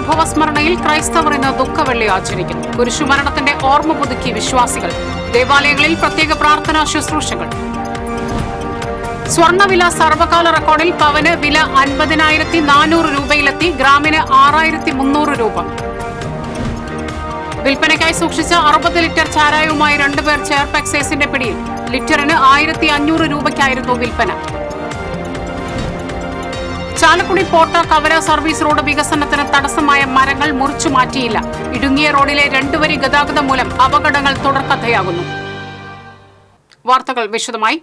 പീഡാനുഭവ സ്മരണയിൽ ക്രൈസ്തവർ ഇന്ന് ദുഃഖവെള്ളി ആചരിക്കുന്നു. കുരിശുമരണത്തിന്റെ ഓർമ്മ പുതുക്കി വിശ്വാസികൾ. ദേവാലയങ്ങളിൽ പ്രത്യേക പ്രാർത്ഥനാ ശുശ്രൂഷകൾ. സ്വർണ്ണവില സർവകാല റെക്കോർഡിൽ പവന് വില 50,400 രൂപയിലെത്തി. ഗ്രാമിന് 6,300 രൂപ. വിൽപ്പനയ്ക്കായി സൂക്ഷിച്ച 60 ലിറ്റർ ചാരായവുമായി 2 പേർ ചേർപ്പ് എക്സൈസിന്റെ പിടിയിൽ. ലിറ്ററിന് 1,500 രൂപയ്ക്കായിരുന്നു വിൽപ്പന. ചാലക്കുടി പോട്ട കവര സർവീസ് റോഡ് വികസനത്തിന് തടസ്സമായ മരങ്ങൾ മുറിച്ചു മാറ്റിയില്ല. ഇടുങ്ങിയ റോഡിലെ 2 വരി ഗതാഗതം മൂലം അപകടങ്ങൾ തുടർക്കഥയാകുന്നു. വാർത്തകൾ വിശദമായി.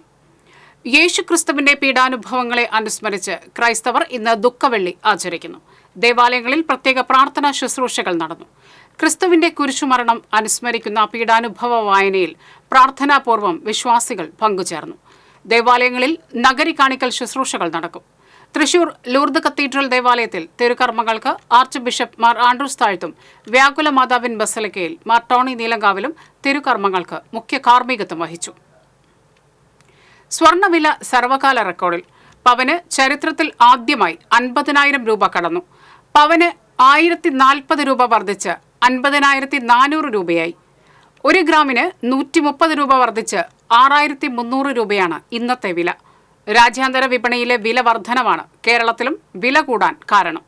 യേശുക്രിസ്തുവിന്റെ പീഡാനുഭവങ്ങളെ അനുസ്മരിച്ച് ക്രൈസ്തവർ ഇന്ന് ദുഃഖവെള്ളി ആചരിക്കുന്നു. ദേവാലയങ്ങളിൽ പ്രത്യേക പ്രാർത്ഥനാ ശുശ്രൂഷകൾ നടന്നു. ക്രിസ്തുവിന്റെ കുരിശുമരണം അനുസ്മരിക്കുന്ന പീഡാനുഭവ വായനയിൽ പ്രാർത്ഥനാപൂർവ്വം വിശ്വാസികൾ പങ്കുചേർന്നു. ദേവാലയങ്ങളിൽ നഗരി കാണിക്കൽ ശുശ്രൂഷകൾ നടക്കും. തൃശൂർ ലൂർദ് കത്തീഡ്രൽ ദേവാലയത്തിൽ തിരുക്കർമ്മങ്ങൾക്ക് ആർച്ച് ബിഷപ്പ് മാർ ആൻഡ്രൂസ് താഴ്ത്തും വ്യാകുല മാതാവിൻ ബസലിക്കയിൽ മാർ ടോണി നീലങ്കാവിലും തിരുക്കർമ്മങ്ങൾക്ക് മുഖ്യ കാർമ്മികത്വം വഹിച്ചു. സ്വർണ്ണവില സർവകാല റെക്കോർഡിൽ. പവന് ചരിത്രത്തിൽ ആദ്യമായി 50,000 രൂപ കടന്നു. പവന് 1,040 രൂപ വർദ്ധിച്ച് 50,400 രൂപയായി. 1 ഗ്രാമിന് 130 രൂപ വർദ്ധിച്ച് 6,300 രൂപയാണ് ഇന്നത്തെ വില. രാജ്യാന്തര വിപണിയിലെ വില വർധനവാണ് കേരളത്തിലും വില കൂടാൻ കാരണം.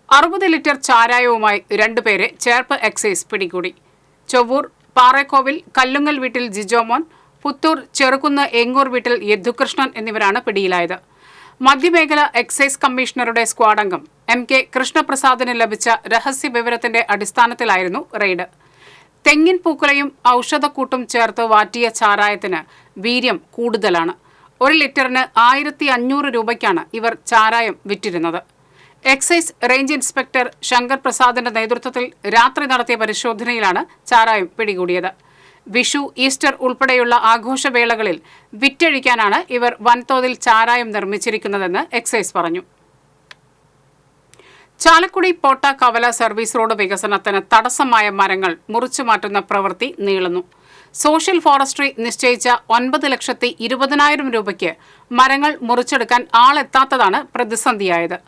60 ലിറ്റർ ചാരായവുമായി 2 പേരെ ചേർപ്പ് എക്സൈസ് പിടികൂടി. ചൊവ്വൂർ പാറേക്കോവിൽ കല്ലുങ്ങൽ വീട്ടിൽ ജിജോമോൻ, പുത്തൂർ ചെറുകുന്ന് എങ്ങൂർ വീട്ടിൽ യദുകൃഷ്ണൻ എന്നിവരാണ് പിടിയിലായത്. മധ്യമേഖല എക്സൈസ് കമ്മീഷണറുടെ സ്ക്വാഡംഗം MK കൃഷ്ണപ്രസാദിന് ലഭിച്ച രഹസ്യ വിവരത്തിന്റെ അടിസ്ഥാനത്തിലായിരുന്നു റെയ്ഡ്. തെങ്ങിൻ പൂക്കുലയും ഔഷധക്കൂട്ടും ചേർത്ത് വാറ്റിയ ചാരായത്തിന് വീര്യം കൂടുതലാണ്. 1 ലിറ്ററിന് 1,500 രൂപയ്ക്കാണ് ഇവർ ചാരായം വിറ്റിരുന്നത്. എക്സൈസ് റേഞ്ച് ഇൻസ്പെക്ടർ ശങ്കർ പ്രസാദിന്റെ നേതൃത്വത്തിൽ രാത്രി നടത്തിയ പരിശോധനയിലാണ് ചാരായം പിടികൂടിയത്. വിഷു, ഈസ്റ്റർ ഉൾപ്പെടെയുള്ള ആഘോഷവേളകളിൽ വിറ്റഴിക്കാനാണ് ഇവർ വൻതോതിൽ ചാരായം നിർമ്മിച്ചിരിക്കുന്നതെന്ന് എക്സൈസ് പറഞ്ഞു. ചാലക്കുടി പോട്ട കവല സർവീസ് റോഡ് വികസനത്തിന് തടസ്സമായ മരങ്ങൾ മുറിച്ചു മാറ്റുന്ന പ്രവൃത്തി നീളുന്നു. സോഷ്യൽ ഫോറസ്ട്രി നിശ്ചയിച്ച 9,20,000 രൂപയ്ക്ക് മരങ്ങൾ മുറിച്ചെടുക്കാൻ ആളെത്താത്തതാണ് പ്രതിസന്ധിയായത്.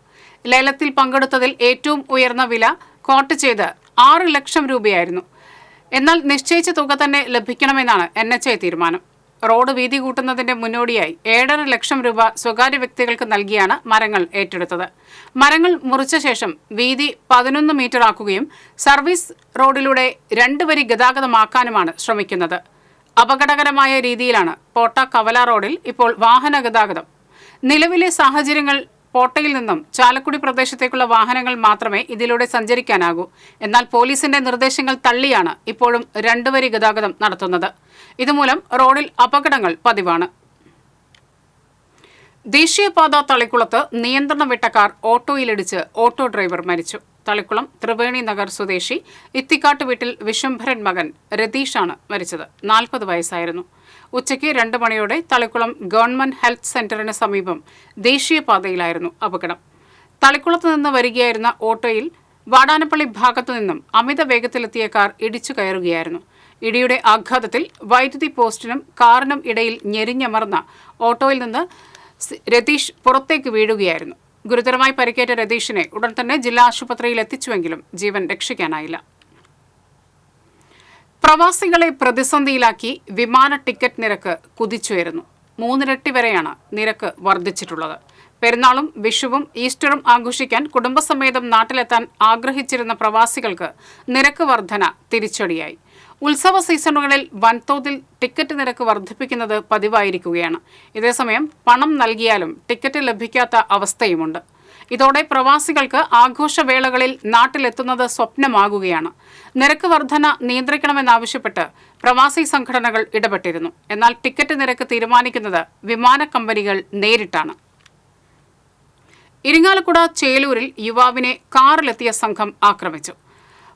ലേലത്തിൽ പങ്കെടുത്തതിൽ ഏറ്റവും ഉയർന്ന വില കോട്ട് ചെയ്ത് 6 ലക്ഷം രൂപയായിരുന്നു. എന്നാൽ നിശ്ചയിച്ച തുക തന്നെ ലഭിക്കണമെന്നാണ് NHA തീരുമാനം. റോഡ് വീതി കൂട്ടുന്നതിന്റെ മുന്നോടിയായി 7.5 ലക്ഷം രൂപ സ്വകാര്യ വ്യക്തികൾക്ക് നൽകിയാണ് മരങ്ങൾ ഏറ്റെടുത്തത്. മരങ്ങൾ മുറിച്ച ശേഷം വീതി 11 മീറ്റർ ആക്കുകയും സർവീസ് റോഡിലൂടെ 2 വരി ഗതാഗതമാക്കാനുമാണ് ശ്രമിക്കുന്നത്. അപകടകരമായ രീതിയിലാണ് പോട്ട കവല റോഡിൽ ഇപ്പോൾ വാഹന ഗതാഗതം. നിലവിലെ സാഹചര്യങ്ങൾ പോട്ടയിൽ നിന്നും ചാലക്കുടി പ്രദേശത്തേക്കുള്ള വാഹനങ്ങൾ മാത്രമേ ഇതിലൂടെ സഞ്ചരിക്കാനാകൂ. എന്നാൽ പോലീസിന്റെ നിർദ്ദേശങ്ങൾ തള്ളിയാണ് ഇപ്പോഴും 2 വരി ഗതാഗതം നടത്തുന്നത്. ഇതുമൂലം റോഡിൽ അപകടങ്ങൾ പതിവാണ്. ദേശീയപാത തളിക്കുളത്ത് നിയന്ത്രണം വിട്ട കാർ ഓട്ടോയിലിടിച്ച് ഓട്ടോ ഡ്രൈവർ മരിച്ചു. തളിക്കുളം ത്രിവേണി നഗർ സ്വദേശി ഇത്തിക്കാട്ട് വീട്ടിൽ വിശ്വംഭരൻ മകൻ രതീഷാണ് മരിച്ചത്. 40 വയസ്സായിരുന്നു. ഉച്ചയ്ക്ക് 2 മണിയോടെ തളിക്കുളം ഗവൺമെന്റ് ഹെൽത്ത് സെന്ററിന് സമീപം ദേശീയപാതയിലായിരുന്നു അപകടം. തളിക്കുളത്ത് നിന്ന് വരികയായിരുന്ന ഓട്ടോയിൽ വാടാനപ്പള്ളി ഭാഗത്തു നിന്നും അമിത വേഗത്തിലെത്തിയ കാർ ഇടിച്ചു കയറുകയായിരുന്നു. ഇടിയുടെ ആഘാതത്തിൽ വൈദ്യുതി പോസ്റ്റിനും കാറിനും ഇടയിൽ ഞെരിഞ്ഞമർന്ന ഓട്ടോയിൽ നിന്ന് രതീഷ് പുറത്തേക്ക് വീഴുകയായിരുന്നു. ഗുരുതരമായി പരിക്കേറ്റ രതീഷിനെ ഉടൻ തന്നെ ജില്ലാ ആശുപത്രിയിൽ എത്തിച്ചുവെങ്കിലും ജീവൻ രക്ഷിക്കാനായില്ല. പ്രവാസികളെ പ്രതിസന്ധിയിലാക്കി വിമാന ടിക്കറ്റ് നിരക്ക് കുതിച്ചുയരുന്നു. 3 ഇരട്ടി വരെയാണ് നിരക്ക് വർദ്ധിച്ചിട്ടുള്ളത്. പെരുന്നാളും വിഷുവും ഈസ്റ്ററും ആഘോഷിക്കാൻ കുടുംബസമേതം നാട്ടിലെത്താൻ ആഗ്രഹിച്ചിരുന്ന പ്രവാസികൾക്ക് നിരക്ക് വർധന തിരിച്ചടിയായി. ഉത്സവ സീസണുകളിൽ വൻതോതിൽ ടിക്കറ്റ് നിരക്ക് വർദ്ധിപ്പിക്കുന്നത് പതിവായിരിക്കുകയാണ്. ഇതേസമയം പണം നൽകിയാലും ടിക്കറ്റ് ലഭിക്കാത്ത അവസ്ഥയുമുണ്ട്. ഇതോടെ പ്രവാസികൾക്ക് ആഘോഷവേളകളിൽ നാട്ടിലെത്തുന്നത് സ്വപ്നമാകുകയാണ്. നിരക്ക് വർധന നിയന്ത്രിക്കണമെന്നാവശ്യപ്പെട്ട് പ്രവാസി സംഘടനകൾ ഇടപെട്ടിരുന്നു. എന്നാൽ ടിക്കറ്റ് നിരക്ക് തീരുമാനിക്കുന്നത് വിമാന കമ്പനികൾ നേരിട്ടാണ്. ഇരിങ്ങാലക്കുട ചേലൂരിൽ യുവാവിനെ കാറിലെത്തിയ സംഘം ആക്രമിച്ചു.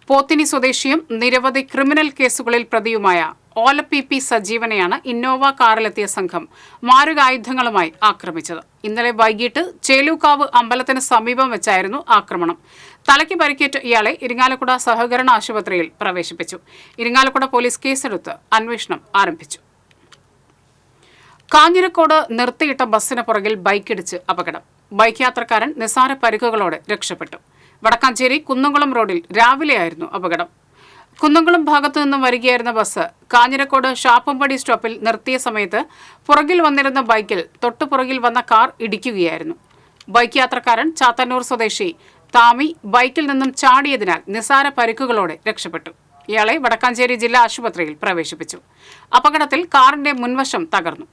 പോത്തിനി സ്വദേശിയും നിരവധി ക്രിമിനൽ കേസുകളിൽ പ്രതിയുമായ OLPP സജീവനെയാണ് ഇന്നോവ കാറിലെത്തിയ സംഘം മാരകായുധങ്ങളുമായി ആക്രമിച്ചത്. ഇന്നലെ വൈകിട്ട് ചേലൂക്കാവ് അമ്പലത്തിന് സമീപം വെച്ചായിരുന്നു ആക്രമണം. തലയ്ക്ക് പരിക്കേറ്റ ഇയാളെ ഇരിങ്ങാലക്കുട സഹകരണ ആശുപത്രിയിൽ പ്രവേശിപ്പിച്ചു. ഇരിങ്ങാലക്കുട പോലീസ് കേസെടുത്ത് അന്വേഷണം ആരംഭിച്ചു. കാഞ്ഞിരക്കോട് നിർത്തിയിട്ട ബസ്സിന് പുറകിൽ ബൈക്കിടിച്ച് അപകടം. ബൈക്ക് യാത്രക്കാരൻ നിസാര പരിക്കുകളോടെ രക്ഷപ്പെട്ടു. വടക്കാഞ്ചേരി കുന്നംകുളം റോഡിൽ രാവിലെയായിരുന്നു അപകടം. കുന്നംകുളം ഭാഗത്തു നിന്നും വരികയായിരുന്ന ബസ് കാഞ്ഞിരക്കോട് ഷാപ്പമ്പടി സ്റ്റോപ്പിൽ നിർത്തിയ സമയത്ത് പുറകിൽ വന്നിരുന്ന ബൈക്കിൽ തൊട്ടുപുറകിൽ വന്ന കാർ ഇടിക്കുകയായിരുന്നു. ബൈക്ക് യാത്രക്കാരൻ ചാത്തന്നൂർ സ്വദേശി താമി ബൈക്കിൽ നിന്നും ചാടിയതിനാൽ നിസാര പരിക്കുകളോടെ രക്ഷപ്പെട്ടു. ഇയാളെ വടക്കാഞ്ചേരി ജില്ലാ ആശുപത്രിയിൽ പ്രവേശിപ്പിച്ചു. അപകടത്തിൽ കാറിന്റെ മുൻവശം തകർന്നു.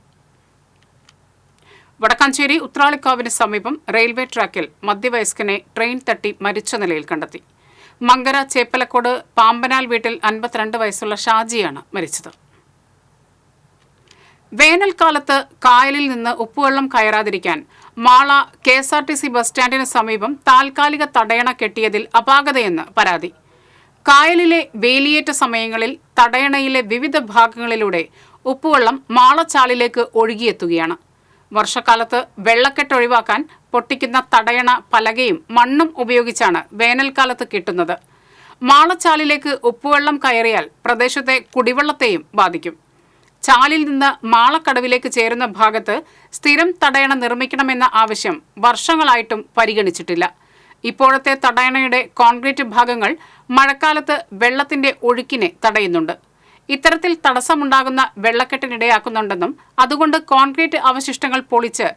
വടക്കാഞ്ചേരി ഉത്രാളിക്കാവിന് സമീപം റെയിൽവേ ട്രാക്കിൽ മധ്യവയസ്കനെ ട്രെയിൻ തട്ടി മരിച്ച നിലയിൽ കണ്ടെത്തി. മങ്കര ചേപ്പലക്കോട് പാമ്പനാൽ വീട്ടിൽ 52 വയസ്സുള്ള ഷാജിയാണ് മരിച്ചത്. വേനൽക്കാലത്ത് കായലിൽ നിന്ന് ഉപ്പുവെള്ളം കയറാതിരിക്കാൻ മാള KSRTC ബസ് സ്റ്റാൻഡിന് സമീപം താൽക്കാലിക തടയണ കെട്ടിയതിൽ അപാകതയെന്ന് പരാതി. കായലിലെ വേലിയേറ്റ സമയങ്ങളിൽ തടയണയിലെ വിവിധ ഭാഗങ്ങളിലൂടെ ഉപ്പുവെള്ളം മാളച്ചാലിലേക്ക് ഒഴുകിയെത്തുകയാണ്. വർഷക്കാലത്ത് വെള്ളക്കെട്ട് ഒഴിവാക്കാൻ പൊട്ടിക്കുന്ന തടയണ പലകയും മണ്ണും ഉപയോഗിച്ചാണ് വേനൽക്കാലത്ത് കിട്ടുന്നത്. മാളച്ചാലിലേക്ക് ഉപ്പുവെള്ളം കയറിയാൽ പ്രദേശത്തെ കുടിവെള്ളത്തെയും ബാധിക്കും. ചാലിൽ നിന്ന് മാളക്കടവിലേക്ക് ചേരുന്ന ഭാഗത്ത് സ്ഥിരം തടയണ നിർമ്മിക്കണമെന്ന ആവശ്യം വർഷങ്ങളായിട്ടും പരിഗണിച്ചിട്ടില്ല. ഇപ്പോഴത്തെ തടയണയുടെ കോൺക്രീറ്റ് ഭാഗങ്ങൾ മഴക്കാലത്ത് വെള്ളത്തിന്റെ ഒഴുക്കിനെ തടയുന്നുണ്ട്. ഇത്തരത്തിൽ തടസ്സമുണ്ടാകുന്ന വെള്ളക്കെട്ടിനിടയാക്കുന്നുണ്ടെന്നും അതുകൊണ്ട് കോൺക്രീറ്റ് അവശിഷ്ടങ്ങൾ പൊളിച്ച്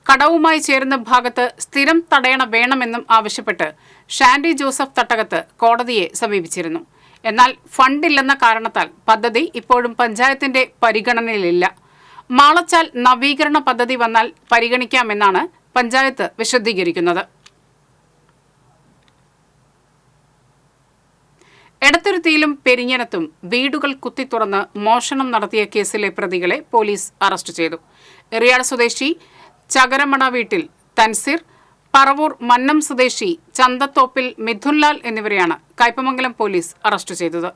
കടവുമായി ചേരുന്ന ഭാഗത്ത് സ്ഥിരം തടയണ വേണമെന്നും ആവശ്യപ്പെട്ട് ഷാൻഡി ജോസഫ് തട്ടകത്ത് കോടതിയെ സമീപിച്ചിരുന്നു. എന്നാൽ ഫണ്ടില്ലെന്ന കാരണത്താൽ പദ്ധതി ഇപ്പോഴും പഞ്ചായത്തിന്റെ പരിഗണനയിലില്ല. മാളച്ചാൽ നവീകരണ പദ്ധതി വന്നാൽ പരിഗണിക്കാമെന്നാണ് പഞ്ചായത്ത് വിശദീകരിക്കുന്നത്. എടത്തുരുത്തിയിലും പെരിഞ്ഞനത്തും വീടുകൾ കുത്തിത്തുറന്ന് മോഷണം നടത്തിയ കേസിലെ പ്രതികളെ പോലീസ് അറസ്റ്റ് ചെയ്തു. എറിയാട് സ്വദേശി ചകരമണ വീട്ടിൽ തൻസീർ, പറവൂർ മന്നം സ്വദേശി ചന്തത്തോപ്പിൽ മിഥുൻലാൽ എന്നിവരെയാണ് കയ്പമംഗലം പോലീസ് അറസ്റ്റ് ചെയ്തത്.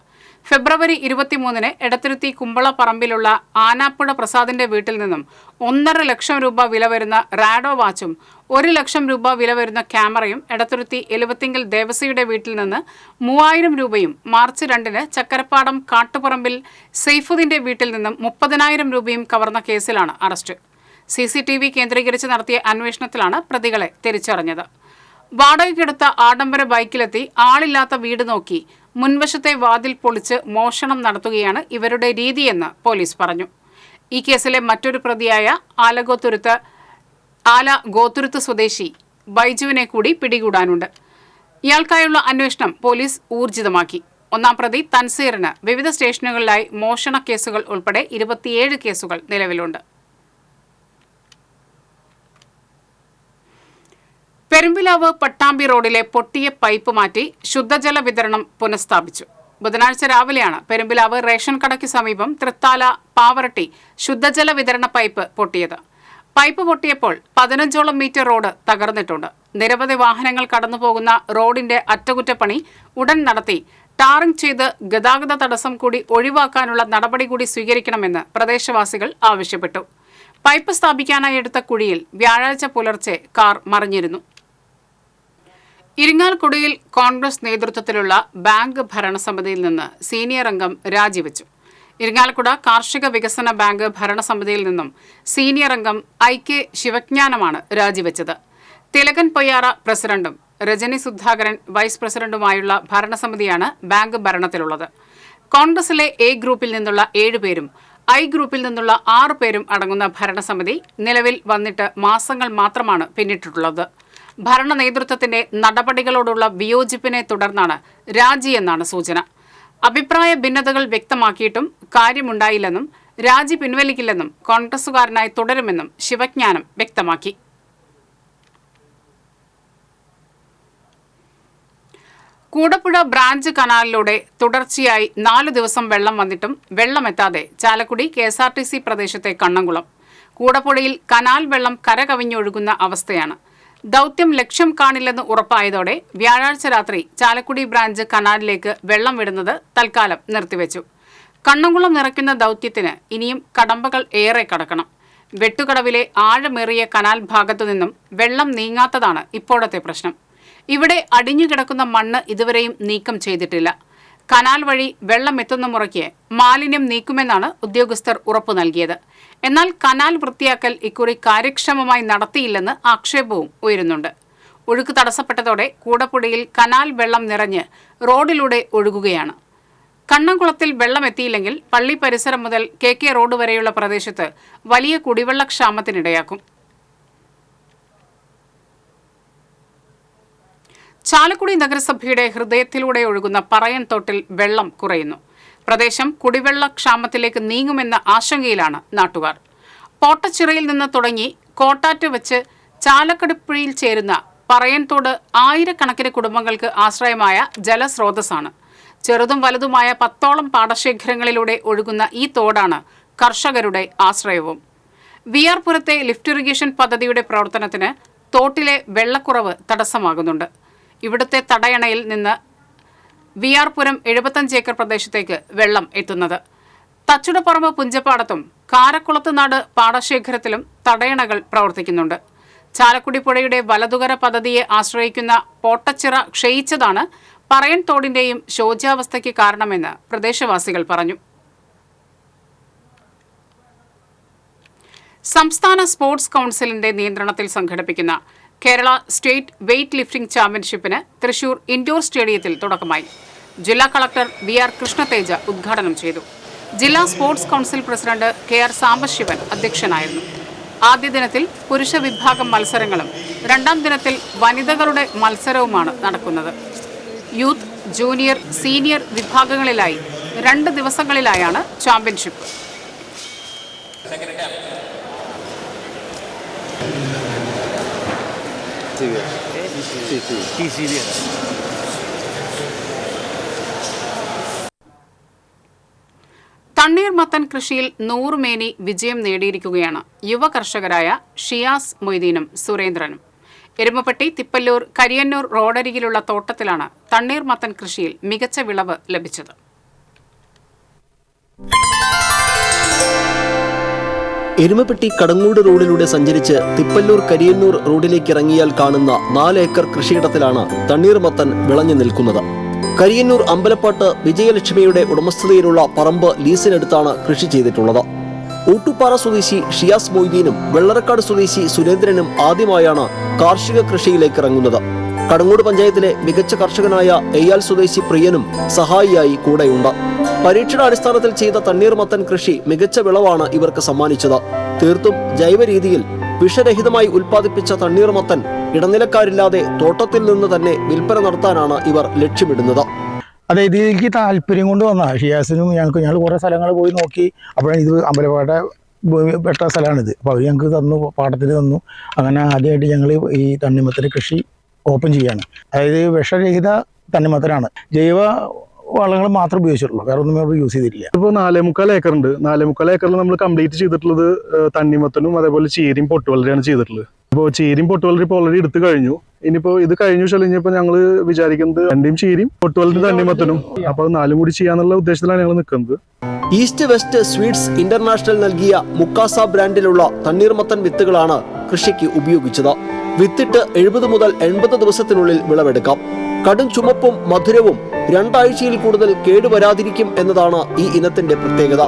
ഫെബ്രുവരി 23-ന് എടത്തുരുത്തി കുമ്പള പറമ്പിലുള്ള ആനാപ്പുഴ പ്രസാദിന്റെ വീട്ടിൽ നിന്നും 1.5 ലക്ഷം രൂപ വില വരുന്ന റാഡോ വാച്ചും 1 ലക്ഷം രൂപ വില വരുന്ന ക്യാമറയും എടത്തുരുത്തി എലുവത്തിങ്കൽ ദേവസിയുടെ വീട്ടിൽ നിന്ന് 3000 രൂപയും മാർച്ച് 2-ന് ചക്കരപ്പാടം കാട്ടുപറമ്പിൽ സെയ്ഫുദ്ദീന്റെ വീട്ടിൽ നിന്നും 30,000 രൂപയും കവർന്ന കേസിലാണ് അറസ്റ്റ്. CCTV കേന്ദ്രീകരിച്ച് നടത്തിയ അന്വേഷണത്തിലാണ് പ്രതികളെ തിരിച്ചറിഞ്ഞത്. വാടകയ്ക്കെടുത്ത ആഡംബര ബൈക്കിലെത്തി ആളില്ലാത്ത വീട് നോക്കി മുൻവശത്തെ വാതിൽ പൊളിച്ച് മോഷണം നടത്തുകയാണ് ഇവരുടെ രീതിയെന്ന് പോലീസ് പറഞ്ഞു. ഈ കേസിലെ മറ്റൊരു പ്രതിയായ ആല ഗോത്തുരുത്ത് സ്വദേശി ബൈജുവിനെ കൂടി പിടികൂടാനുണ്ട്. ഇയാൾക്കായുള്ള അന്വേഷണം പോലീസ് ഊർജിതമാക്കി. ഒന്നാം പ്രതി തൻസീറിന് വിവിധ സ്റ്റേഷനുകളിലായി മോഷണ കേസുകൾ ഉൾപ്പെടെ 27 കേസുകൾ നിലവിലുണ്ട്. പെരുമ്പിലാവ് പട്ടാമ്പി റോഡിലെ പൊട്ടിയ പൈപ്പ് മാറ്റി ശുദ്ധജല വിതരണം പുനഃസ്ഥാപിച്ചു. ബുധനാഴ്ച രാവിലെയാണ് പെരുമ്പിലാവ് റേഷൻ കടയ്ക്ക് സമീപം തൃത്താല പാവറട്ടി ശുദ്ധജല വിതരണ പൈപ്പ് പൊട്ടിയത്. പൈപ്പ് പൊട്ടിയപ്പോൾ 15ഓളം മീറ്റർ റോഡ് തകർന്നിട്ടുണ്ട്. നിരവധി വാഹനങ്ങൾ കടന്നുപോകുന്ന റോഡിന്റെ അറ്റകുറ്റപ്പണി ഉടൻ നടത്തി ടാറിംഗ് ചെയ്ത് ഗതാഗത തടസ്സം കൂടി ഒഴിവാക്കാനുള്ള നടപടി കൂടി സ്വീകരിക്കണമെന്ന് പ്രദേശവാസികൾ ആവശ്യപ്പെട്ടു. പൈപ്പ് സ്ഥാപിക്കാനായി എടുത്ത കുഴിയിൽ വ്യാഴാഴ്ച പുലർച്ചെ കാർ മറിഞ്ഞിരുന്നു. ഇരിങ്ങാലക്കുടയിൽ കോൺഗ്രസ് നേതൃത്വത്തിലുള്ള ബാങ്ക് ഭരണസമിതിയിൽ നിന്ന് സീനിയർ അംഗം രാജിവെച്ചു. ഇരിങ്ങാലക്കുട കാർഷിക വികസന ബാങ്ക് ഭരണസമിതിയിൽ നിന്നും സീനിയർ അംഗം IK ശിവജ്ഞാനമാണ് രാജിവെച്ചത്. തിലകൻ പൊയ്യാറ പ്രസിഡന്റും രജനി സുധാകരൻ വൈസ് പ്രസിഡന്റുമായുള്ള ഭരണസമിതിയാണ് ബാങ്ക് ഭരണത്തിലുള്ളത്. കോൺഗ്രസിലെ A ഗ്രൂപ്പിൽ നിന്നുള്ള 7 പേരും I ഗ്രൂപ്പിൽ നിന്നുള്ള 6 പേരും അടങ്ങുന്ന ഭരണസമിതി നിലവിൽ വന്നിട്ട് മാസങ്ങൾ മാത്രമാണ് പിന്നിട്ടിട്ടുള്ളത്. ഭരണ നേതൃത്വത്തിന്റെ നടപടികളോടുള്ള വിയോജിപ്പിനെ തുടർന്നാണ് രാജിയെന്നാണ് സൂചന. അഭിപ്രായ ഭിന്നതകൾ വ്യക്തമാക്കിയിട്ടും കാര്യമുണ്ടായില്ലെന്നും രാജി പിൻവലിക്കില്ലെന്നും കോൺഗ്രസുകാരനായി തുടരുമെന്നും ശിവജ്ഞാനം വ്യക്തമാക്കി. കൂടപ്പുഴ ബ്രാഞ്ച് കനാലിലൂടെ തുടർച്ചയായി 4 ദിവസം വെള്ളം വന്നിട്ടും വെള്ളമെത്താതെ ചാലക്കുടി KSRTC പ്രദേശത്തെ കണ്ണംകുളം. കൂടപ്പുഴയിൽ കനാൽ വെള്ളം കരകവിഞ്ഞൊഴുകുന്ന അവസ്ഥയാണ്. ദൗത്യം ലക്ഷ്യം കാണില്ലെന്ന് ഉറപ്പായതോടെ വ്യാഴാഴ്ച രാത്രി ചാലക്കുടി ബ്രാഞ്ച് കനാലിലേക്ക് വെള്ളം വിടുന്നത് തൽക്കാലം നിർത്തിവെച്ചു. കണ്ണംകുളം നിറയ്ക്കുന്ന ദൗത്യത്തിന് ഇനിയും കടമ്പകൾ ഏറെ കടക്കണം. വെട്ടുകടവിലെ ആഴമേറിയ കനാൽ ഭാഗത്തു നിന്നും വെള്ളം നീങ്ങാത്തതാണ് ഇപ്പോഴത്തെ പ്രശ്നം. ഇവിടെ അടിഞ്ഞുകിടക്കുന്ന മണ്ണ് ഇതുവരെയും നീക്കം ചെയ്തിട്ടില്ല. കനാൽ വഴി വെള്ളം എത്തുന്ന മുറയ്ക്ക് മാലിന്യം നീക്കുമെന്നാണ് ഉദ്യോഗസ്ഥർ ഉറപ്പു നൽകിയത്. എന്നാൽ കനാൽ വൃത്തിയാക്കൽ ഇക്കുറി കാര്യക്ഷമമായി നടത്തിയില്ലെന്ന് ആക്ഷേപവും ഉയരുന്നുണ്ട്. ഒഴുക്ക് തടസ്സപ്പെട്ടതോടെ കൂടപ്പുഴയിൽ കനാൽ വെള്ളം നിറഞ്ഞ് റോഡിലൂടെ ഒഴുകുകയാണ്. കണ്ണംകുളത്തിൽ വെള്ളം എത്തിയില്ലെങ്കിൽ പള്ളി പരിസരം മുതൽ KK റോഡ് വരെയുള്ള പ്രദേശത്ത് വലിയ കുടിവെള്ളക്ഷാമത്തിനിടയാക്കും. ചാലക്കുടി നഗരസഭയുടെ ഹൃദയത്തിലൂടെ ഒഴുകുന്ന പറയൻ തോട്ടിൽ വെള്ളം കുറയുന്നു. പ്രദേശം കുടിവെള്ളക്ഷാമത്തിലേക്ക് നീങ്ങുമെന്ന ആശങ്കയിലാണ് നാട്ടുകാർ. പോട്ടച്ചിറയിൽ നിന്ന് തുടങ്ങി കോട്ടാറ്റ് വെച്ച് ചാലക്കടുപ്പുഴയിൽ ചേരുന്ന പറയൻതോട് ആയിരക്കണക്കിന് കുടുംബങ്ങൾക്ക് ആശ്രയമായ ജലസ്രോതസ്സാണ്. ചെറുതും വലുതുമായ 10ഓളം പാടശേഖരങ്ങളിലൂടെ ഒഴുകുന്ന ഈ തോടാണ് കർഷകരുടെ ആശ്രയവും. VR പുരത്തെ ലിഫ്റ്റ് ഇറിഗേഷൻ പദ്ധതിയുടെ പ്രവർത്തനത്തിന് തോട്ടിലെ വെള്ളക്കുറവ് തടസ്സമാകുന്നുണ്ട്. ഇവിടുത്തെ തടയണയിൽ നിന്ന് VR പുരം 75 ഏക്കർ പ്രദേശത്തേക്ക് വെള്ളം എത്തുന്നത്. തച്ചുടപ്പറമ്പ് പുഞ്ചപ്പാടത്തും കാരക്കുളത്തുനാട് പാടശേഖരത്തിലും തടയണകൾ പ്രവർത്തിക്കുന്നുണ്ട്. ചാലക്കുടി പുഴയുടെ വലതുകര പദ്ധതിയെ ആശ്രയിക്കുന്ന പോട്ടച്ചിറ ക്ഷയിച്ചതാണ് പറയൻ തോടിന്റെയും ശോച്യാവസ്ഥയ്ക്ക് കാരണമെന്ന് പ്രദേശവാസികൾ പറഞ്ഞു. സംസ്ഥാന സ്പോർട്സ് കൗൺസിലിന്റെ നിയന്ത്രണത്തിൽ സംഘടിപ്പിക്കുന്ന കേരള സ്റ്റേറ്റ് വെയ്റ്റ് ലിഫ്റ്റിംഗ് ചാമ്പ്യൻഷിപ്പിന് തൃശൂർ ഇൻഡോർ സ്റ്റേഡിയത്തിൽ തുടക്കമായി. ജില്ലാ കളക്ടർ VR കൃഷ്ണതേജ ഉദ്ഘാടനം ചെയ്തു. ജില്ലാ sports council president KR Sambasivan അധ്യക്ഷനായിരുന്നു. ആദ്യ ദിനത്തിൽ പുരുഷ വിഭാഗം മത്സരങ്ങളും രണ്ടാം ദിനത്തിൽ വനിതകളുടെ മത്സരവുമാണ് നടക്കുന്നത്. യൂത്ത്, ജൂനിയർ, സീനിയർ വിഭാഗങ്ങളിലായി 2 ദിവസങ്ങളിലായാണ് ചാമ്പ്യൻഷിപ്പ്. തണ്ണീർമത്തൻ കൃഷിയിൽ 100 മേനി വിജയം നേടിയിരിക്കുകയാണ് യുവ കർഷകരായ ഷിയാസ് മൊയ്തീനും സുരേന്ദ്രനും. എരുമപ്പെട്ടി, തിപ്പല്ലൂർ, കരിയന്നൂർ റോഡരികിലുള്ള തോട്ടത്തിലാണ് തണ്ണീർമത്തൻ കൃഷിയിൽ മികച്ച വിളവ് ലഭിച്ചത്. എരുമപ്പെട്ടി കടങ്ങൂട് റോഡിലൂടെ സഞ്ചരിച്ച് തിപ്പല്ലൂർ കരിയന്നൂർ റോഡിലേക്ക് ഇറങ്ങിയാൽ കാണുന്ന 4 ഏക്കർ കൃഷിയിടത്തിലാണ് തണ്ണീർമത്തൻ വിളഞ്ഞു നിൽക്കുന്നത്. കരിയന്നൂർ അമ്പലപ്പാട്ട് വിജയലക്ഷ്മിയുടെ ഉടമസ്ഥതയിലുള്ള പറമ്പ് ലീസിനെടുത്താണ് കൃഷി ചെയ്തിട്ടുള്ളത്. ഊട്ടുപാറ സ്വദേശി ഷിയാസ് മൊയ്തീനും വെള്ളറക്കാട് സ്വദേശി സുരേന്ദ്രനും ആദ്യമായാണ് കാർഷിക കൃഷിയിലേക്ക് ഇറങ്ങുന്നത്. കടങ്ങൂട് പഞ്ചായത്തിലെ മികച്ച കർഷകനായ എയ്യാൽ സ്വദേശി പ്രിയനും സഹായിയായി കൂടെയുണ്ട്. പരീക്ഷണാടിസ്ഥാനത്തിൽ ചെയ്ത തണ്ണീർമത്തൻ കൃഷി മികച്ച വിളവാണ് ഇവർക്ക് സമ്മാനിച്ചത്. തീർത്തും ജൈവ രീതിയിൽ വിഷരഹിതമായി ഉൽപ്പാദിപ്പിച്ച തണ്ണീർമത്തൻ ഇടനിലക്കാരില്ലാതെ തോട്ടത്തിൽ നിന്ന് തന്നെ വിൽപ്പന നടത്താനാണ് ഇവർ ലക്ഷ്യമിടുന്നത്. അതെ, ഇതിലേക്ക് താല്പര്യം കൊണ്ട് വന്ന ഷിയാസിനും ഞങ്ങൾ കുറേ സ്ഥലങ്ങൾ പോയി നോക്കി. അപ്പോഴാണ് ഇത് അമ്പലപ്പാട്ട പെട്ട സ്ഥലമാണിത്. അപ്പോൾ അവർ ഞങ്ങൾക്ക് തന്നു, പാട്ടത്തിന് തന്നു. അങ്ങനെ ആദ്യമായിട്ട് ഞങ്ങൾ ഈ തണ്ണിമത്തൻ കൃഷി ഓപ്പൺ ചെയ്യാണ്. അതായത് വിഷരഹിത തണ്ണിമത്തനാണ്. ജൈവ വളങ്ങൾ മാത്രം ഉപയോഗിച്ചിട്ടുള്ളൂ, വേറെ ഒന്നും നമ്മൾ യൂസ് ചെയ്തിട്ടില്ല. ഇപ്പോൾ 4.25 ഏക്കറുണ്ട്. 4.25 ഏക്കറിൽ നമ്മൾ കംപ്ലീറ്റ് ചെയ്തിട്ടുള്ളത് തണ്ണിമത്തനും അതേപോലെ ചീരയും പൊട്ടുവളരെയാണ് ചെയ്തിട്ടുള്ളത്. അപ്പോൾ ചീരയും പൊട്ടുവളരി ഇപ്പോൾ ഓൾറെഡി എടുത്തു കഴിഞ്ഞു. ഇനിയിപ്പോൾ ഇത് കഴിഞ്ഞു കഴിഞ്ഞപ്പോൾ ഞങ്ങൾ വിചാരിക്കുന്നത് 2 ചീരയും പൊട്ടുവളരി തണ്ണിമത്തനും, അപ്പോൾ 4 കൂടി ചെയ്യാന്നുള്ള ഉദ്ദേശത്തിലാണ് ഞങ്ങൾ നിൽക്കുന്നത്. ഈസ്റ്റ് വെസ്റ്റ് സ്വീറ്റ്സ് ഇന്റർനാഷണൽ നൽകിയ മുക്കാസ ബ്രാൻഡിലുള്ള തണ്ണീർമത്തൻ വിത്തുകളാണ് കൃഷിക്ക് ഉപയോഗിച്ചത്. വിത്തിട്ട് 70 മുതൽ 80 ദിവസത്തിനുള്ളിൽ വിളവെടുക്കാം. കടും ചുമപ്പും മധുരവും 2 ആഴ്ചയിൽ കൂടുതൽ കേടുവരാതിരിക്കും എന്നതാണ് ഈ ഇനത്തിന്റെ പ്രത്യേകത.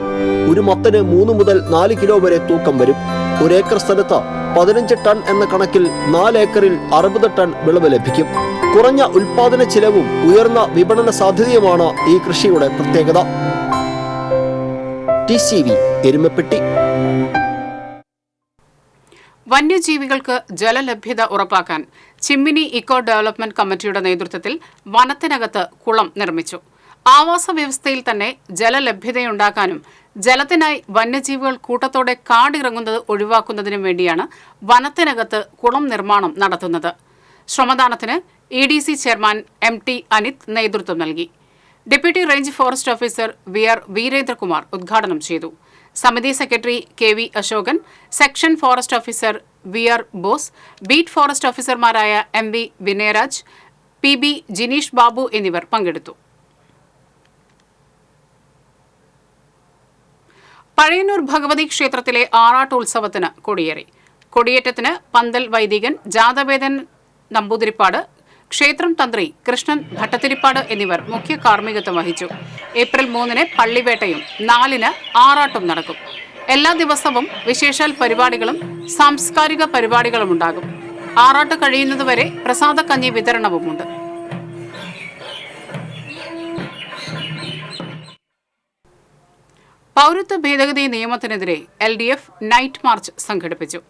ഒരു മത്തന് 3 മുതൽ 4 കിലോ വരെ തൂക്കം വരും. 1 ഏക്കർ സ്ഥലത്ത് 15 ടൺ എന്ന കണക്കിൽ 4 ഏക്കറിൽ 60 ടൺ വിളവ് ലഭിക്കും. കുറഞ്ഞ ഉൽപാദന ചെലവും ഉയർന്ന വിപണന സാധ്യതയുമാണ് ഈ കൃഷിയുടെ പ്രത്യേകത. TCV എരുമപ്പെട്ടി. വന്യജീവികൾക്ക് ജലലഭ്യത ഉറപ്പാക്കാൻ ചിമ്മിനി ഇക്കോ ഡെവലപ്മെന്റ് കമ്മിറ്റിയുടെ നേതൃത്വത്തിൽ വനത്തിനകത്ത് കുളം നിർമ്മിച്ചു. ആവാസ വ്യവസ്ഥയിൽ തന്നെ ജലലഭ്യതയുണ്ടാക്കാനും ജലത്തിനായി വന്യജീവികൾ കൂട്ടത്തോടെ കാടിറങ്ങുന്നത് ഒഴിവാക്കുന്നതിനും വേണ്ടിയാണ് വനത്തിനകത്ത് കുളം നിർമ്മാണം നടത്തുന്നത്. ശ്രമദാനത്തിന് EDC ചെയർമാൻ MT അനിത് നേതൃത്വം നൽകി. Deputy range forest officer VR Veerendrakumar ഉദ്ഘാടനം ചെയ്തു. സമിതി secretary KV Ashokan, section forest officer VR Bose, beat forest ഓഫീസർമാരായ MV വിനയരാജ്, PB ജിനീഷ് ബാബു എന്നിവർ പങ്കെടുത്തു. പഴയന്നൂർ ഭഗവതി ക്ഷേത്രത്തിലെ ആറാട്ടുത്സവത്തിന് കൊടിയേറി. കൊടിയേറ്റത്തിന് പന്തൽ വൈദികൻ, ജാതവേദൻ നമ്പൂതിരിപ്പാട്, ക്ഷേത്രം തന്ത്രി കൃഷ്ണൻ ഭട്ടത്തിരിപ്പാട് എന്നിവർ മുഖ്യ കാർമ്മികത്വം വഹിച്ചു. ഏപ്രിൽ 3-ന് പള്ളിവേട്ടയും 4-ന് ആറാട്ടും നടക്കും. എല്ലാ ദിവസവും വിശേഷാൽ പരിപാടികളും സാംസ്കാരിക പരിപാടികളും ഉണ്ടാകും. ആറാട്ട് കഴിയുന്നതുവരെ പ്രസാദക്കഞ്ഞി വിതരണവുമുണ്ട്. പൗരത്വ ഭേദഗതി നിയമത്തിനെതിരെ LDF നൈറ്റ് മാർച്ച് സംഘടിപ്പിച്ചു.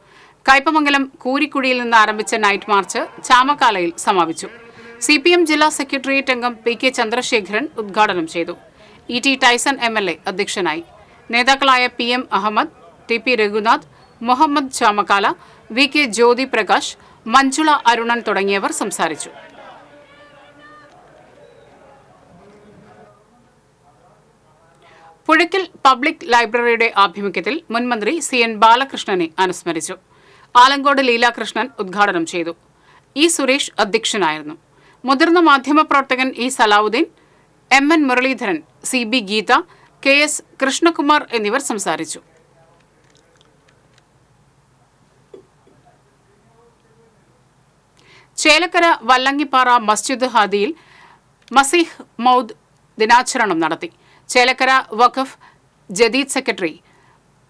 കയ്പമംഗലം കൂരിക്കുഴിയിൽ നിന്ന് ആരംഭിച്ച നൈറ്റ് മാർച്ച് ചാമക്കാലയിൽ സമാപിച്ചു. CPM ജില്ലാ സെക്രട്ടേറിയറ്റ് അംഗം PK ചന്ദ്രശേഖരൻ ഉദ്ഘാടനം ചെയ്തു. ET ടൈസൺ MLA അധ്യക്ഷനായി. നേതാക്കളായ PM Ahmed, TP Raghunath, Muhammad Chamakkala, VK ജ്യോതി പ്രകാശ്, മഞ്ജുള അരുണൻ തുടങ്ങിയവർ സംസാരിച്ചു. പുഴയ്ക്കൽ പബ്ലിക് ലൈബ്രറിയുടെ ആഭിമുഖ്യത്തിൽ മുൻമന്ത്രി CN ബാലകൃഷ്ണനെ അനുസ്മരിച്ചു. ആലങ്കോട് ലീലാകൃഷ്ണൻ ഉദ്ഘാടനം ചെയ്തു. E സുരേഷ് അധ്യക്ഷനായിരുന്നു. മുതിർന്ന മാധ്യമപ്രവർത്തകൻ E Salahuddin, MN Muraleedharan, CB Geetha, KS Krishnakumar എന്നിവർ സംസാരിച്ചു. ചേലക്കര വല്ലങ്ങിപ്പാറ മസ്ജിദ് ഹാദിയിൽ മസീഹ് മൗദ് ദിനാചരണം നടത്തി. ചേലക്കര വഖഫ് ജദീദ് സെക്രട്ടറി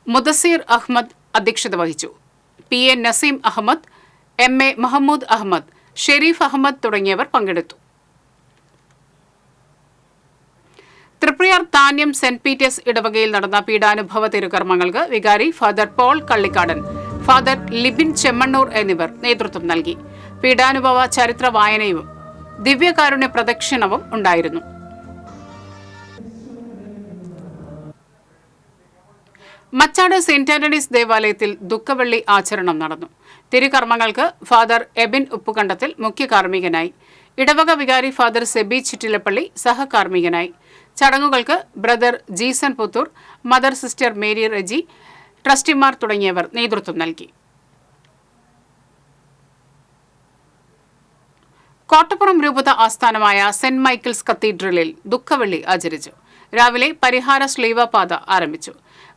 മുദസ്സിർ അഹമ്മദ് അധ്യക്ഷത വഹിച്ചു. PA നസീം അഹമ്മദ്, MA മഹമ്മൂദ് അഹമ്മദ്, ഷെരീഫ് അഹമ്മദ് തുടങ്ങിയവർ പങ്കെടുത്തു. തൃപ്രയാർ താന്യം സെന്റ് പീറ്റേഴ്സ് ഇടവകയിൽ നടന്ന പീഡാനുഭവ തിരുകർമ്മങ്ങൾക്ക് വികാരി father Paul Kallikkadan, father Libin Chemmannur എന്നിവർ നേതൃത്വം നൽകി. പീഡാനുഭവ ചരിത്ര വായനയും ദിവ്യകാരുണ്യ പ്രദക്ഷിണവും ഉണ്ടായിരുന്നു. മച്ചാട് സെന്റ് ആന്റണീസ് ദേവാലയത്തിൽ ദുഃഖവെള്ളി ആചരണം നടന്നു. തിരുകർമ്മങ്ങൾക്ക് ഫാദർ എബിൻ ഉപ്പുകണ്ടത്തിൽ മുഖ്യ കാർമ്മികനായി. ഇടവക വികാരി ഫാദർ സെബി ചിറ്റിലപ്പള്ളി സഹകാർമ്മികനായി. ചടങ്ങുകൾക്ക് brother Jeeson Puthur, mother sister Mary Reji, ട്രസ്റ്റിമാർ തുടങ്ങിയവർ നേതൃത്വം നൽകി. കോട്ടപ്പുറം രൂപത ആസ്ഥാനമായ സെന്റ് മൈക്കിൾസ് കത്തീഡ്രലിൽ ദുഃഖവെള്ളി ആചരിച്ചു. രാവിലെ പരിഹാര ശ്ലീവപാത ആരംഭിച്ചു.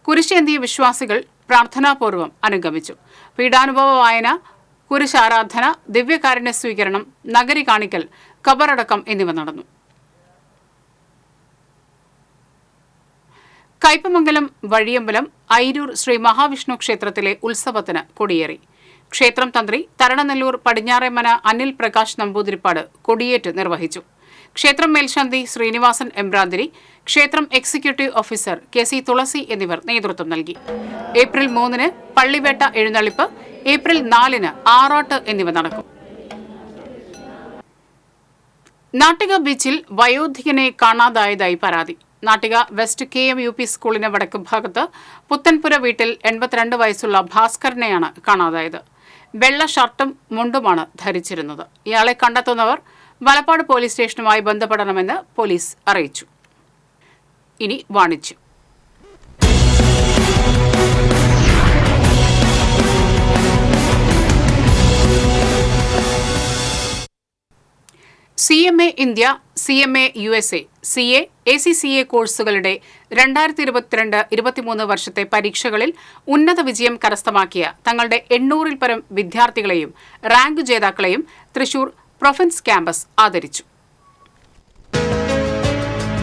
കുരിശേന്തിയ വിശ്വാസികൾ പ്രാർത്ഥനാപൂർവ്വം അനുഗമിച്ചു. പീഡാനുഭവ വായന, കുരിശാരാധന, ദിവ്യകാരുണ്യ സ്വീകരണം, നഗരി കാണിക്കൽ, ഖബറടക്കം എന്നിവ നടന്നു. കയ്പമംഗലം വഴിയമ്പലം ഐരൂർ ശ്രീ മഹാവിഷ്ണു ക്ഷേത്രത്തിലെ ഉത്സവത്തിന് കൊടിയേറി. ക്ഷേത്രം തന്ത്രി തരണനെല്ലൂർ പടിഞ്ഞാറേമന അനിൽ പ്രകാശ് നമ്പൂതിരിപ്പാട് കൊടിയേറ്റ് നിർവഹിച്ചു. ക്ഷേത്രം മേൽശാന്തി ശ്രീനിവാസൻ എംബ്രാന്തിരി, ക്ഷേത്രം എക്സിക്യൂട്ടീവ് ഓഫീസർ KC തുളസി എന്നിവർ നേതൃത്വം നൽകി. ഏപ്രിൽ 3-ന് പള്ളിവേട്ട എഴുന്നള്ളിപ്പ്, ഏപ്രിൽ 4-ന് ആറാട്ട് എന്നിവ നടക്കും. നാട്ടിക ബീച്ചിൽ വയോധികനെ കാണാതായതായി പരാതി. നാട്ടിക വെസ്റ്റ് KM UP സ്കൂളിന് വടക്ക് ഭാഗത്ത് പുത്തൻപുര വീട്ടിൽ 82 വയസ്സുള്ള ഭാസ്കരനെയാണ് കാണാതായത്. വെള്ള ഷർട്ടും മുണ്ടുമാണ് ധരിച്ചിരുന്നത്. ഇയാളെ കണ്ടെത്തുന്നവർ വലപ്പാട് പോലീസ് സ്റ്റേഷനുമായി ബന്ധപ്പെടണമെന്ന് പോലീസ് അറിയിച്ചു. ഇനി വാണിജ്യം. CMA India, CMA USA, CA, ACCA കോഴ്സുകളുടെ 2022-23 വർഷത്തെ പരീക്ഷകളിൽ ഉന്നത വിജയം കരസ്ഥമാക്കിയ തങ്ങളുടെ 800-ൽ പരം വിദ്യാർത്ഥികളെയും റാങ്ക് ജേതാക്കളെയും തൃശൂർ പ്രൊഫിൻസ് ക്യാമ്പസ് ആദരിച്ചു.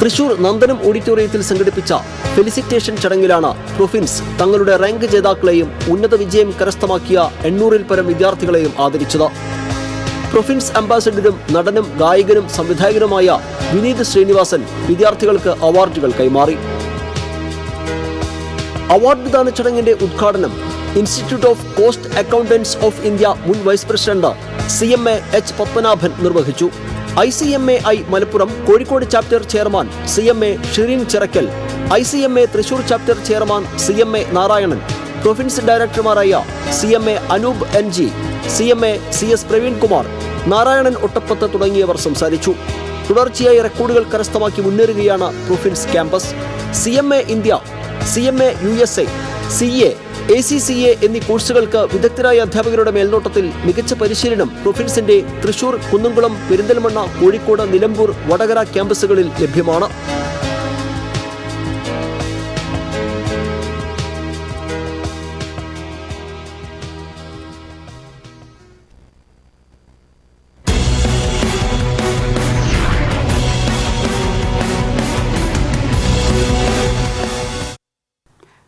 തൃശൂർ നന്ദനം ഓഡിറ്റോറിയത്തിൽ സംഘടിപ്പിച്ച ഫെലിസിറ്റേഷൻ ചടങ്ങിലാണ് പ്രൊഫിൻസ് തങ്ങളുടെ റാങ്ക് ജേതാക്കളെയും ഉന്നത വിജയം കരസ്ഥമാക്കിയ 800-ൽ പരം വിദ്യാർത്ഥികളെയും ആദരിച്ചത്. പ്രൊഫിൻസ് അംബാസഡറും നടനും ഗായകനും സംവിധായകനുമായ വിനീത് ശ്രീനിവാസൻ വിദ്യാർത്ഥികൾക്ക് അവാർഡുകൾ കൈമാറി. അവാർഡ് ദാന ചടങ്ങിന്റെ ഉദ്ഘാടനം Institute of Cost Accountants of India മുൻ vice president CMA H Padmanabhan നിർവഹിച്ചു. ICMAI Malappuram Kozhikode chapter chairman CMA Shirin Chirakkal, ICMA Thrissur chapter chairman CMA Narayanan, Profins ഡയറക്ടർമാരായ CMA Anoop NG, CMA CS Praveen Kumar, Narayanan Ottappath തുടങ്ങിയവർ സംസാരിച്ചു. തുടർച്ചയായി റെക്കോർഡുകൾ കരസ്ഥമാക്കി മുന്നേറുകയാണ് Profins campus. CMA India, CMA USA, CA, ACCA എന്നീ കോഴ്സുകൾക്ക് വിദഗ്ധരായ അധ്യാപകരുടെ മേൽനോട്ടത്തിൽ മികച്ച പരിശീലനം പ്രൊഫിൻസിന്റെ തൃശൂർ, കുന്നംകുളം, പെരിന്തൽമണ്ണ, കോഴിക്കോട്, നിലമ്പൂർ, വടകര ക്യാമ്പസുകളിൽ ലഭ്യമാണ്.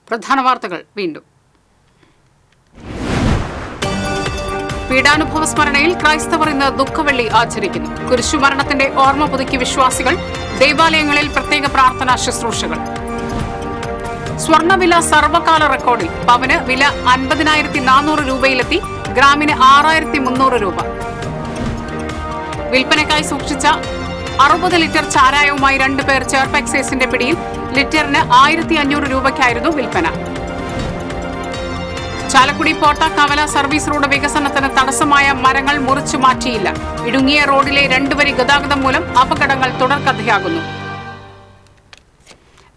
പ്രധാന വാർത്തകൾ വീണ്ടും. പീഡാനുഭവ സ്മരണയിൽ ക്രൈസ്തവർ ഇന്ന് ദുഃഖവെള്ളി ആചരിക്കുന്നു. കുരിശുമരണത്തിന്റെ ഓർമ്മ പുതുക്കി വിശ്വാസികൾ. ദേവാലയങ്ങളിൽ പ്രത്യേക പ്രാർത്ഥനാ ശുശ്രൂഷകൾ. സ്വർണ്ണവില സർവകാല റെക്കോർഡിൽ. പവന് വില 50,400 രൂപയിലെത്തി. ഗ്രാമിന് 6,300 രൂപ. വിൽപ്പനയ്ക്കായി സൂക്ഷിച്ച 60 ലിറ്റർ ചാരായവുമായി 2 പേർ ചേർപ്പ് എക്സൈസിന്റെ പിടിയിൽ. ലിറ്ററിന് 1,500 രൂപയ്ക്കായിരുന്നു വിൽപ്പന. ചാലക്കുടി പോട്ട കവല സർവീസ് റോഡ് വികസനത്തിന് തടസ്സമായ മരങ്ങൾ മുറിച്ചു മാറ്റിയില്ല. ഇടുങ്ങിയ റോഡിലെ 2 വരി ഗതാഗതം മൂലം അപകടങ്ങൾ തുടർക്കഥയാകുന്നു.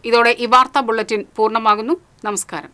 ഇതോടെ ഈ വാർത്താ ബുള്ളറ്റിൻ പൂർണ്ണമാകുന്നു. നമസ്കാരം.